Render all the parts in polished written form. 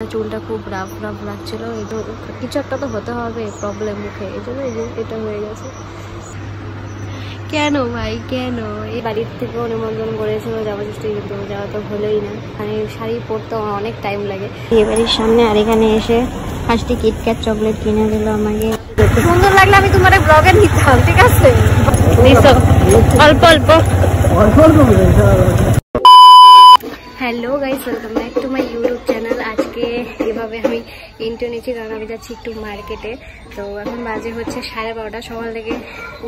চুলটা খুব rough rough লাগছিল, এই তো কিছু একটা তো হতে হবে প্রবলেম মুখে, এই জন্য এটা হয়ে গেছে। কেন ভাই কেন? এই বাড়ির থেকেও নিমন্ত্রণ করেছিল যাওয়ার চেষ্টা, কিন্তু যাওয়া তো হলোই না। মানে শাড়ি পরতে অনেক টাইম লাগে। এই বাড়ির সামনে আর এখানে এসে 5টি কিটক্যাট চকলেট কিনে দিল আমাকে। সুন্দর লাগলে আমি তোমার ব্লগে নিতাম, ঠিক আছে? অল্প অল্প। Hello guys, welcome back to my YouTube channel. আজকে এভাবে আমি ইন্টার নিচ্ছি কারণ আমি যাচ্ছি একটু মার্কেটে। তো এখন বাজে হচ্ছে 12:30। সকাল থেকে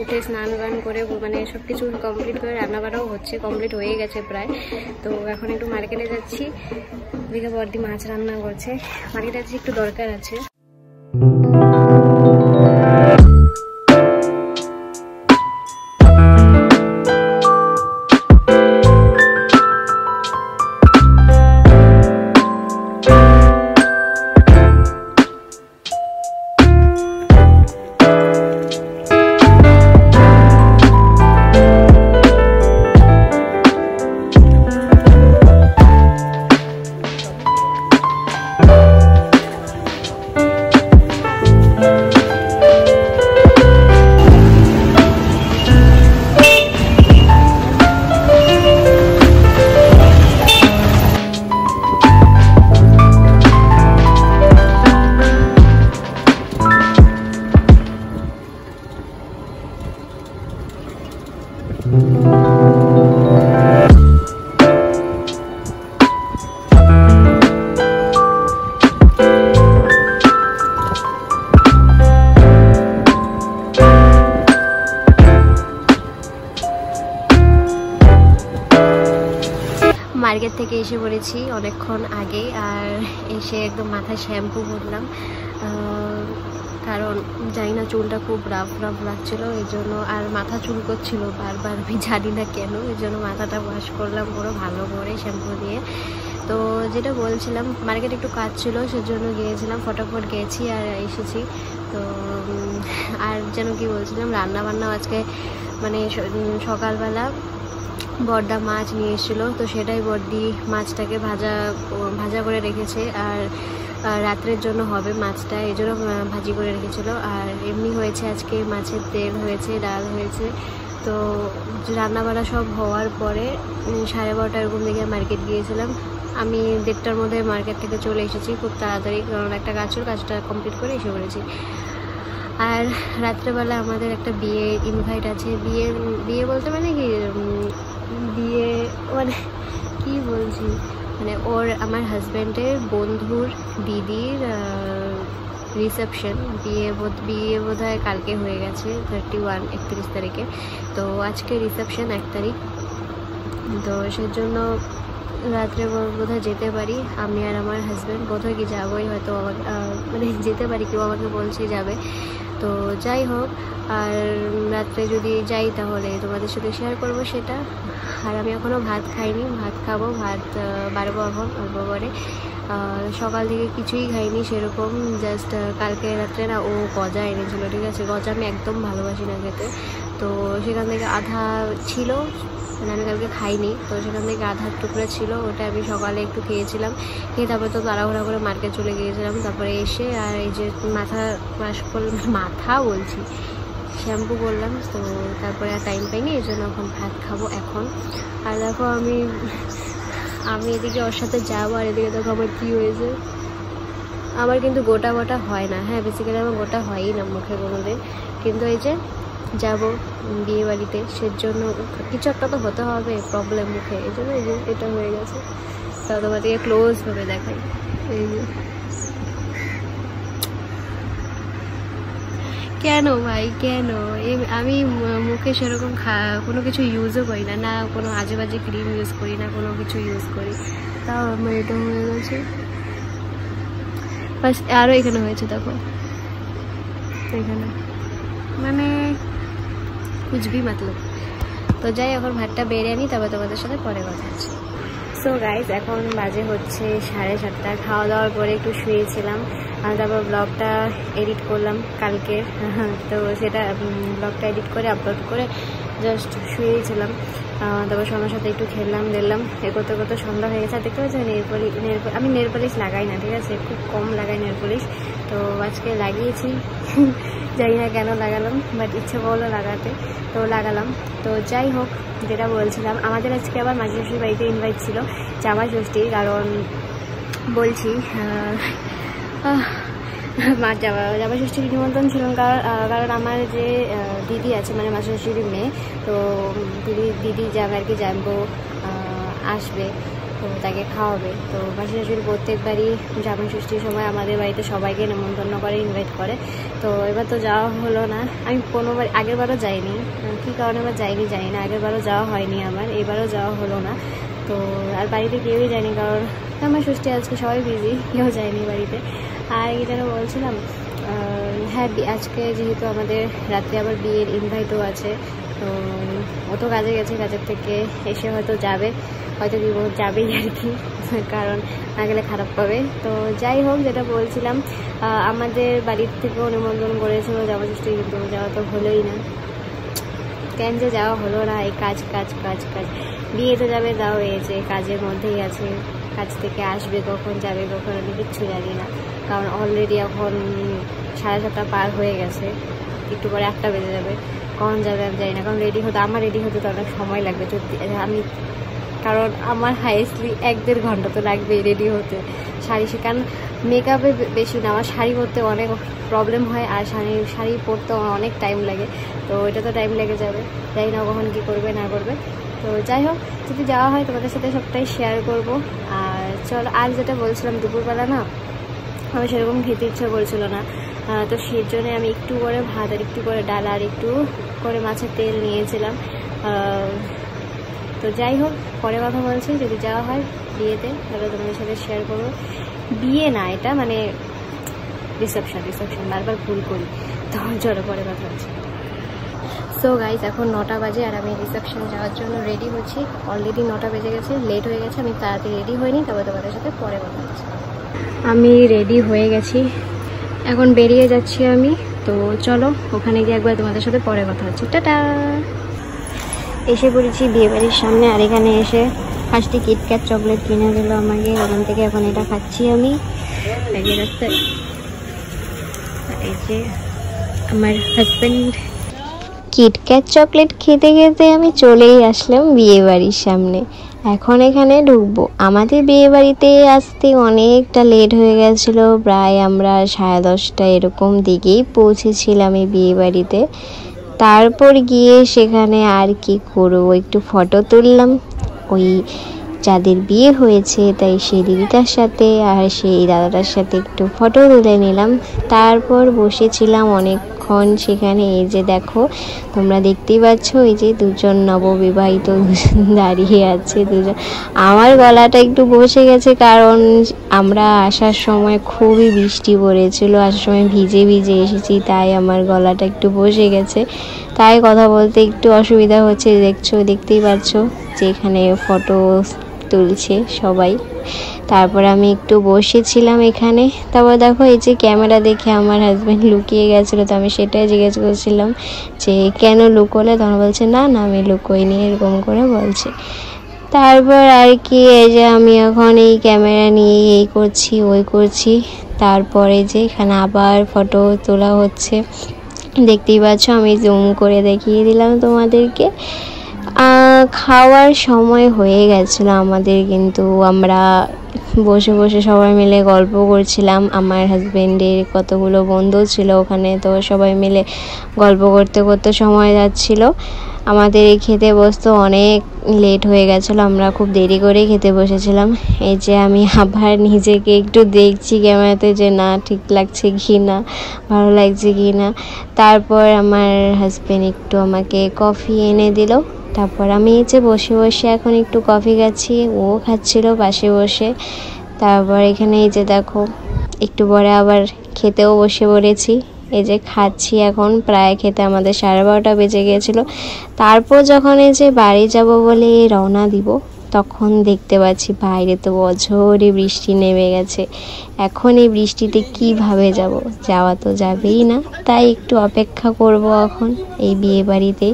উঠে স্নান টান করে মানে সব কিছু কমপ্লিট করে রান্নাবাড়াও হচ্ছে, কমপ্লিট হয়ে গেছে প্রায়। তো এখন একটু মার্কেটে যাচ্ছি, দিকে বড়দি মাছ রান্না করছে। মার্কেটে যাচ্ছি, একটু দরকার আছে। মার্কেট থেকে এসে পড়েছি অনেকক্ষণ আগে, আর এসে একদম মাথায় শ্যাম্পু করলাম, কারণ জানি না চুলটা খুব রাফ রাফ লাগছিল এই জন্য, আর মাথা চুল করছিল বারবার, আমি জানি না কেন। এই জন্য মাথাটা ওয়াশ করলাম পুরো ভালো করে শ্যাম্পু দিয়ে। তো যেটা বলছিলাম, মার্কেটে একটু কাজ ছিল সেজন্য গিয়েছিলাম, ফটাফট গেছি আর এসেছি। তো আর যেন কি বলছিলাম, রান্না বান্নাও আজকে মানে সকালবেলা বড়দা মাছ নিয়ে এসেছিলো, তো সেটাই বড়দি মাছটাকে ভাজা করে রেখেছে, আর রাত্রের জন্য হবে মাছটা, এই জন্য ভাজি করে রেখেছিলো। আর এমনি হয়েছে আজকে মাছের তেল হয়েছে, ডাল হয়েছে। তো রান্নাবাড়া সব হওয়ার পরে 12:30 এরকম দিকে মার্কেট গিয়েছিলাম। আমি 1:30টার মধ্যে মার্কেট থেকে চলে এসেছি খুব তাড়াতাড়ি, কারণ একটা কাজ ছিল, কাজটা কমপ্লিট করে এসে পড়েছি। আর রাত্রেবেলা আমাদের একটা বিয়ে ইনভাইট আছে। বিয়ে বলতে মানে কি, বিয়ে মানে কি বলছি, মানে আমার হাজব্যান্ডের বন্ধুর দিদির রিসেপশন। বিয়ে বোধহয় কালকে হয়ে গেছে, 31 তারিখে। তো আজকে রিসেপশন 1 তারিখ। তো সেজন্য রাত্রে বোধহয় যেতে পারি আমি আর আমার হাজব্যান্ড, বোধহয় কি যাবোই হয়তো, মানে যেতে পারি, কেউ আমাকে বলছে যাবে। তো যাই হোক, আর রাত্রে যদি যাই তাহলে তোমাদের সাথে শেয়ার করবো সেটা। আর আমি এখনও ভাত খাইনি, ভাত খাবো, ভাত বাড়বো এখন অল্প করে। সকাল থেকে কিছুই খাইনি সেরকম, জাস্ট কালকে রাত্রে না ও গজা এনেছিল, ঠিক আছে? গজা আমি একদম ভালোবাসি না খেতে। তো সেখান থেকে আধা ছিল, মানে আমি কালকে খাইনি, তো সেখান থেকে আধা টুকরা ছিল, ওটা আমি সকালে একটু খেয়েছিলাম। খেয়ে তারপরে তো তাড়াহুড়া করে মার্কেট চলে গিয়েছিলাম। তারপরে এসে আর এই যে মাথা ওয়াশ করলাম, মাথা বলছি, শ্যাম্পু করলাম। তো তারপরে আর টাইম পাইনি, এই জন্য এখন ভাত খাবো এখন। আর দেখো আমি এদিকে ওর সাথে যাবো, আর এদিকে দেখো আমার কী হয়েছে। আমার কিন্তু গোটা হয় না, হ্যাঁ বেসিক্যালি আমার গোটা হয়ই না মুখে কোনোদিন, কিন্তু এই যে যাবো বিয়ে বাড়িতে, সেজন্য কিছু একটা তো হতে হবে প্রবলেম মুখে, এই জন্য এটা হয়ে গেছে। তাও তোমাদেরকে ক্লোজভাবে দেখাই, এই যে। কেন ভাই কেন? আমি মুখে সেরকম কোনো কিছু ইউজও করি না, কোনো আজে বাজে ক্রিম ইউজ করি না, কোনো কিছু ইউজ করি, তাও আমার এটা হয়ে গেছে। বাস আরও এখানে হয়েছে, দেখো এখানে, মানে কুচবি মতলব। তো যাই, এখন ভাতটা বেড়ে আনি, তবে তোমাদের সাথে পরে কথা আছে। সো গাইজ, এখন বাজে হচ্ছে 7:30। খাওয়া দাওয়ার পরে একটু শুয়েছিলাম, আর তারপর ব্লগটা এডিট করলাম কালকে। তো সেটা ব্লগটা এডিট করে আপলোড করে জাস্ট শুয়েছিলাম। তারপর সবার সাথে একটু খেললাম দিলাম, এ করতে করতে সন্ধ্যা হয়ে গেছে। আর দেখতে পাচ্ছি আমি নেল পলিশ লাগাই না, ঠিক আছে, খুব কম লাগাই নেল পলিশ। তো আজকে লাগিয়েছি, জানি না কেন লাগালাম, বাট ইচ্ছে করলো লাগাতে, তো লাগালাম। তো যাই হোক, যেটা বলছিলাম, আমাদের আজকে আবার মাঝি শ্বশুর বাড়িতে ইনভাইট ছিল জামাই ষষ্ঠী, কারণ বলছি মা জামাই ষষ্ঠীর নিমন্ত্রণ ছিল, কারণ আমার যে দিদি আছে, মানে মাসি শ্বশুরের মেয়ে, তো দিদি যাবে আর কি, জানবো আসবে, তো তাকে খাওয়াবে। তো মাসি শ্বশুর প্রত্যেকবারই জামাই ষষ্ঠীর সময় আমাদের বাড়িতে সবাইকে নিমন্ত্রণ করে, ইনভাইট করে। তো এবার তো যাওয়া হলো না, আমি কোনোবার আগেরবারও যাইনি, কী কারণে এবার যাইনি জানি না, আগেরবারও যাওয়া হয়নি আমার, এবারও যাওয়া হলো না। তো আর বাড়িতে কেউই যায়নি, কারণ জামাই ষষ্ঠী আজকে সবাই বিজি, কেউ যায়নি বাড়িতে। আর এই যেন বলছিলাম, হ্যাঁ, আজকে যেহেতু আমাদের রাত্রে আবার বিয়ের ইনভাইটও আছে, তো ও তো কাজে গেছে, কাজের থেকে এসে হয়তো যাবেই আর কি, কারণ না গেলে খারাপ পাবে। তো যাই হোক, যেটা বলছিলাম, আমাদের বাড়ির থেকেও নিমন্ত্রণ করেছিল জামাই ষষ্ঠী, কিন্তু যাওয়া তো হলোই না। কেন যে যাওয়া হলো না, এই কাজ কাজ কাজ কাজ, বিয়েতে যাবে তাও এই যে কাজের মধ্যেই আছে, কাজ থেকে আসবে কখন, যাবে কখন, আমি কিচ্ছু জানি না, কারণ অলরেডি এখন 7:30 পার হয়ে গেছে, একটু পরে 8টা বেজে যাবে, কখন যাবে আমি জানি না। কারণ আমার রেডি হতে তো অনেক সময় লাগবে, কারণ আমার হাইয়েস্টলি 1-1.5 ঘন্টা তো লাগবেই রেডি হতে, কারণ মেকআপে বেশি না, আমার শাড়ি পরতে অনেক প্রবলেম হয়, আর শাড়ি পরতে অনেক টাইম লাগে, তো এটা তো টাইম লেগে যাবে, জানি না কখন কী করবে না করবে। তো যাই হোক, যদি যাওয়া হয় তোমাদের সাথে সবটাই শেয়ার করব। আর চলো, আর যেটা বলছিলাম, দুপুরবেলা না আমি সেরকম খেতে ইচ্ছা করছিল না, তো সেই জন্য আমি একটু করে ভাত আর একটু করে ডাল আর একটু করে মাছের তেল নিয়েছিলাম। তো যাই হোক, পরে কথা বলছি, যদি যাওয়া হয় বিয়েতে তাহলে তোমাদের সাথে শেয়ার করবো। বিয়ে না, এটা মানে রিসেপশন, বারবার ভুল করি, তো চলো পরে কথা হচ্ছে। সো গাইজ, এখন 9টা বাজে আর আমি রিসেপশন যাওয়ার জন্য রেডি হচ্ছি। অলরেডি 9টা বেজে গেছে, লেট হয়ে গেছে, আমি তাড়াতাড়ি রেডি হইনি, তবে তোমাদের সাথে পরে কথা হচ্ছে। আমি রেডি হয়ে গেছি, এখন বেরিয়ে যাচ্ছি আমি। তো চলো, ওখানে গিয়ে একবার তোমাদের সাথে পরে কথা হচ্ছে। টাটা। এসে পড়েছি বিয়েবাড়ির সামনে, আর এখানে এসে ফার্স্টে কিটক্যাট চকলেট কিনে দিল আমাকে, ওখান থেকে এখন এটা খাচ্ছি আমি। এই যে আমার হাজব্যান্ড, কিটক্যাট চকলেট খেতে খেতে আমি চলেই আসলাম বিয়েবাড়ির সামনে। এখন এখানে ঢুকবো। আমাদের বিয়েবাড়িতে আসতে অনেকটা লেট হয়ে গেছিলো, প্রায় আমরা 10:30 এরকম দিকেই পৌঁছেছিলাম এই বিয়েবাড়িতে। তারপর গিয়ে সেখানে আর কি করবো, একটু ফটো তুললাম ওই যাদের বিয়ে হয়েছে, তাই সেই দিদিটার সাথে আর সেই দাদাটার সাথে একটু ফটো তুলে নিলাম। তারপর বসেছিলাম অনেকক্ষণ সেখানে। এই যে দেখো, তোমরা দেখতেই পাচ্ছ, এই যে দুজন নববিবাহিত দাঁড়িয়ে আছে দুজন। আমার গলাটা একটু বসে গেছে, কারণ আমরা আসার সময় খুবই বৃষ্টি পড়েছিল, আসার সময় ভিজে ভিজে এসেছি, তাই আমার গলাটা একটু বসে গেছে, তাই কথা বলতে একটু অসুবিধা হচ্ছে। দেখতেই পাচ্ছ যে এখানে ফটো তুলছে সবাই। তারপর আমি একটু বসেছিলাম এখানে। তারপর দেখো, এই যে ক্যামেরা দেখে আমার হাজব্যান্ড লুকিয়ে গেছিলো, তো আমি সেটাই জিজ্ঞেস করছিলাম যে কেন লুকোলে, তখন বলছে না আমি লুকোইনি, এরকম করে বলছে। তারপর আর কি, এই যে আমি এখন এই ক্যামেরা নিয়ে এই করছি ওই করছি। তারপরে যে এখানে আবার ফটো তোলা হচ্ছে, দেখতেই পাচ্ছ, আমি জুম করে দেখিয়ে দিলাম তোমাদেরকে। খাওয়ার সময় হয়ে গেছিলো আমাদের, কিন্তু আমরা বসে বসে সবাই মিলে গল্প করছিলাম। আমার হাজব্যান্ডের কতগুলো বন্ধু ছিল ওখানে, তো সবাই মিলে গল্প করতে করতে সময় যাচ্ছিল। আমাদের এই খেতে বসতে অনেক লেট হয়ে গেছিলো, আমরা খুব দেরি করে খেতে বসেছিলাম। এই যে আমি আবার নিজেকে একটু দেখছি ক্যামেরাতে যে না ঠিক লাগছে কি না, ভালো লাগছে কি না। তারপর আমার হাজব্যান্ড একটু আমাকে কফি এনে দিল। তারপর আমি এই যে বসে বসে এখন একটু কফি খাচ্ছি, ও খাচ্ছিল পাশে বসে। তারপর এখানে এই যে দেখো, একটু পরে আবার খেতেও বসে পড়েছি। এই যে খাচ্ছি এখন, প্রায় খেতে আমাদের 12:30 বেজে গিয়েছিলো। তারপর যখন এই যে বাড়ি যাব বলে রওনা দিব, তখন দেখতে পাচ্ছি বাইরে তো অঝোরে বৃষ্টি নেমে গেছে। এখন এই বৃষ্টিতে কিভাবে যাব, যাওয়া তো যাবেই না, তাই একটু অপেক্ষা করব এখন এই বিয়ে বাড়িতে।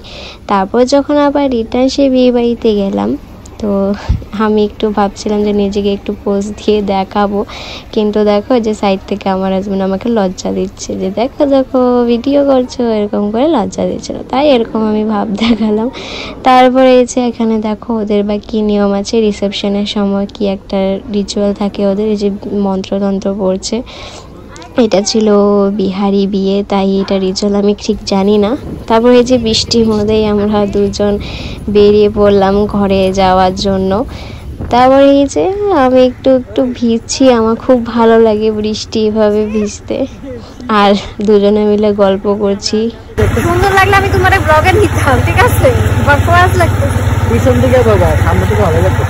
তারপর যখন আবার রিটার্ন সেই বিয়ে বাড়িতে গেলাম, তো আমি একটু ভাবছিলাম যে নিজেকে একটু পোজ দিয়ে দেখাবো, কিন্তু দেখো যে সাইড থেকে আমার হাজবেন্ড আমাকে লজ্জা দিচ্ছে যে দেখো দেখো ভিডিও করছো, এরকম করে লজ্জা দিচ্ছিল, তাই এরকম আমি ভাব দেখালাম। তারপরে এসে এখানে দেখো ওদের বা কী নিয়ম আছে, রিসেপশনের সময় কি একটা রিচুয়াল থাকে ওদের, এই যে মন্ত্রতন্ত্র পড়ছে। এটা ছিল বিহারি বিয়ে, তাই এটা রিচুয়াল আমি ঠিক জানি না। তারপর এই যে বৃষ্টির মধ্যেই আমরা দুজন বেরিয়ে পড়লাম ঘরে যাওয়ার জন্য। তারপরে এই যে আমি একটু একটু ভিজছি, আমার খুব ভালো লাগে বৃষ্টি এভাবে ভিজতে, আর দুজনে মিলে গল্প করছি। সুন্দর লাগলে আমি তোমার ব্লগে নিতাম, ঠিক আছে? বকওয়াস লাগতেছে। পিছন দিকে বাবা, সামনে থেকে ভালো লাগতো।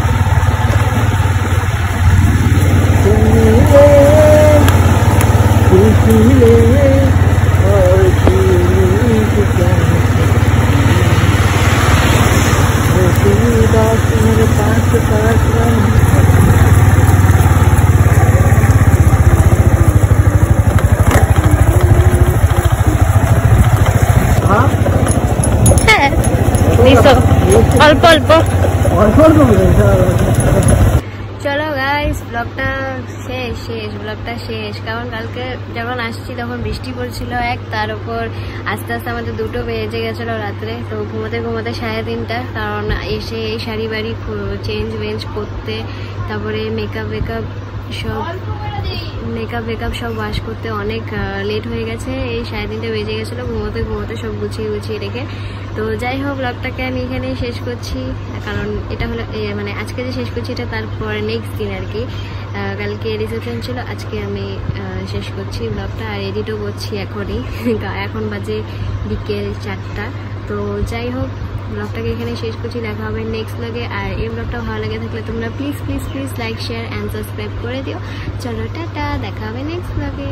অল্প অল্প। চলো গাইস, ব্লগটা শেষ, কারণ কালকে যখন আসছি তখন বৃষ্টি পড়ছিল তার উপর আস্তে আস্তে আমাদের 2টো বেজে গেছিলো রাত্রে। তো ঘুমোতে 3:30, কারণ এসে এই শাড়ি বাড়ি চেঞ্জ করতে, তারপরে মেকআপ সব ওয়াশ করতে অনেক লেট হয়ে গেছে। এই 3:30 বেজে গেছিলো, ঘুমোতে সব গুছিয়ে রেখে। তো যাই হোক, ব্লগটাকে আমি এখানেই শেষ করছি, কারণ এটা হলো মানে আজকে যে শেষ করছি এটা তারপরে নেক্সট দিন আর কি। কালকে রিসেপশন ছিল, আজকে আমি শেষ করছি ব্লগটা, আর এডিটও করছি এখনই। এখন বাজে বিকেল 4টা। তো যাই হোক, ব্লগটাকে এখানে শেষ করছি, দেখা হবে নেক্সট ব্লগে। আর এই ব্লগটা ভালো লাগে থাকলে তোমরা please like, share and subscribe করে দিও। চলো টাটা, দেখা হবে নেক্সট ব্লগে।